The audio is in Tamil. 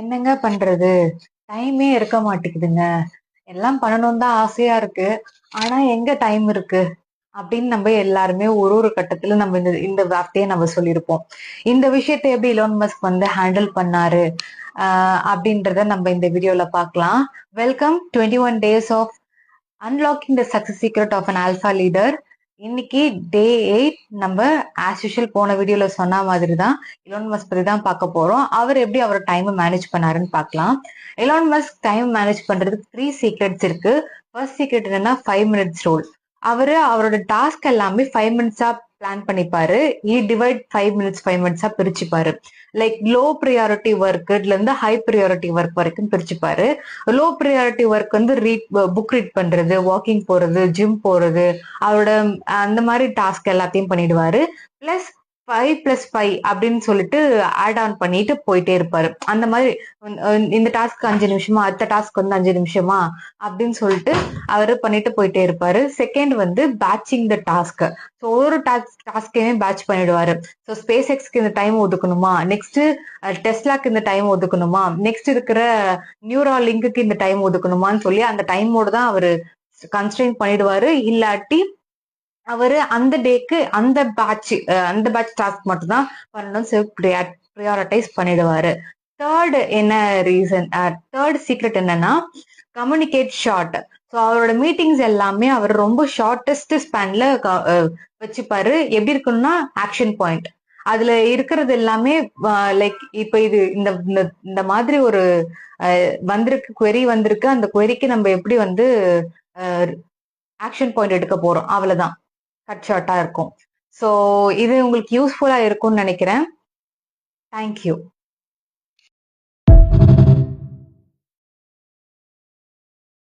என்னங்க பண்றது? டைமே இருக்க மாட்டேங்குதுங்க. எல்லாம் பண்ணணும்னு தான் ஆசையா இருக்கு. ஆனா எங்க டைம் இருக்கு? அப்படின்னு நம்ம எல்லாருமே ஒரு ஒரு கட்டத்துல நம்ம இந்த இந்த வார்த்தையை நம்ம சொல்லியிருப்போம். இந்த விஷயத்தை எப்படி இலான் மஸ்க் வந்து ஹேண்டில் பண்ணாரு அப்படின்றத நம்ம இந்த வீடியோல பார்க்கலாம். Welcome 21 days of unlocking the success secret of an alpha leader. இன்னைக்கு டே 8. நம்ம ஆஸ் யூஷுவல் போன வீடியோல சொன்ன மாதிரி தான் இலான் மஸ்க் பத்தி தான் பார்க்க போறோம். அவர் எப்படி அவர் டைமை மேனேஜ் பண்ணாருன்னு பார்க்கலாம். இலான் மஸ்க் டைம் மேனேஜ் பண்றதுக்கு 3 சீக்ரெட்ஸ் இருக்கு. ஃபர்ஸ்ட் சீக்ரெட் என்னன்னா 5 மினிட்ஸ் ரூல். அவரோட டாஸ்க் எல்லாமே 5 மினிட்ஸா பிளான் பண்ணிப்பாரு. டிவைட் 5 மினிட்ஸா பிரிச்சுப்பாரு. லைக் லோ ப்ரியாரிட்டி ஒர்க்ல இருந்து ஹை ப்ரியாரிட்டி ஒர்க் வரைக்கும் பிரிச்சுப்பாரு. லோ ப்ரியாரிட்டி ஒர்க் வந்து புக் ரீட் பண்றது, வாக்கிங் போறது, ஜிம் போறது, அவரோட அந்த மாதிரி டாஸ்க் எல்லாத்தையும் பண்ணிடுவாரு. பிளஸ் 5+5 அப்படின்னு சொல்லிட்டு ஆட் ஆன் பண்ணிட்டு போயிட்டே இருப்பாரு. அந்த மாதிரி இந்த டாஸ்க் 5 நிமிஷமா, அடுத்த டாஸ்க் வந்து 5 நிமிஷமா அப்படின்னு சொல்லிட்டு அவரு பண்ணிட்டு போயிட்டே இருப்பாரு. செகண்ட் வந்து பேட்சிங் த டாஸ்க். ஸோ ஒரு டாஸ்கையுமே பேட்ச் பண்ணிடுவாரு. ஸோ ஸ்பேஸ் எக்ஸ்க்கு இந்த டைம் ஒதுக்கணுமா, நெக்ஸ்ட் டெஸ்லாக்கு இந்த டைம் ஒதுக்கணுமா, நெக்ஸ்ட் இருக்கிற நியூரா லிங்க்குக்கு இந்த டைம் ஒதுக்கணுமான்னு சொல்லி அந்த டைமோட தான் அவரு கன்ஸ்ட்ரெயின் பண்ணிடுவாரு. இல்லாட்டி அவரு அந்த டேக்கு அந்த பேட்ச் டாஸ்க் மட்டும் தான் பண்ணணும் ப்ரியாரிட்டைஸ் பண்ணிடுவாரு. தேர்ட் சீக்ரெட் என்னன்னா கம்யூனிகேட் ஷார்ட். ஸோ அவரோட மீட்டிங்ஸ் எல்லாமே அவர் ரொம்ப ஷார்டஸ்ட் ஸ்பேன்ல வச்சுப்பாரு. எப்படி இருக்குன்னா ஆக்ஷன் பாயிண்ட் அதுல இருக்கிறது எல்லாமே லைக் இப்ப இது இந்த இந்த மாதிரி ஒரு வந்திருக்கு, query வந்திருக்கு, அந்த queryக்கு நம்ம எப்படி வந்து ஆக்ஷன் பாயிண்ட் எடுக்க போறோம், அவ்வளவுதான். கட் ஷார்ட்டா இருக்கும். ஸோ இது உங்களுக்கு யூஸ்ஃபுல்லா இருக்கும்னு நினைக்கிறேன். தேங்க்யூ.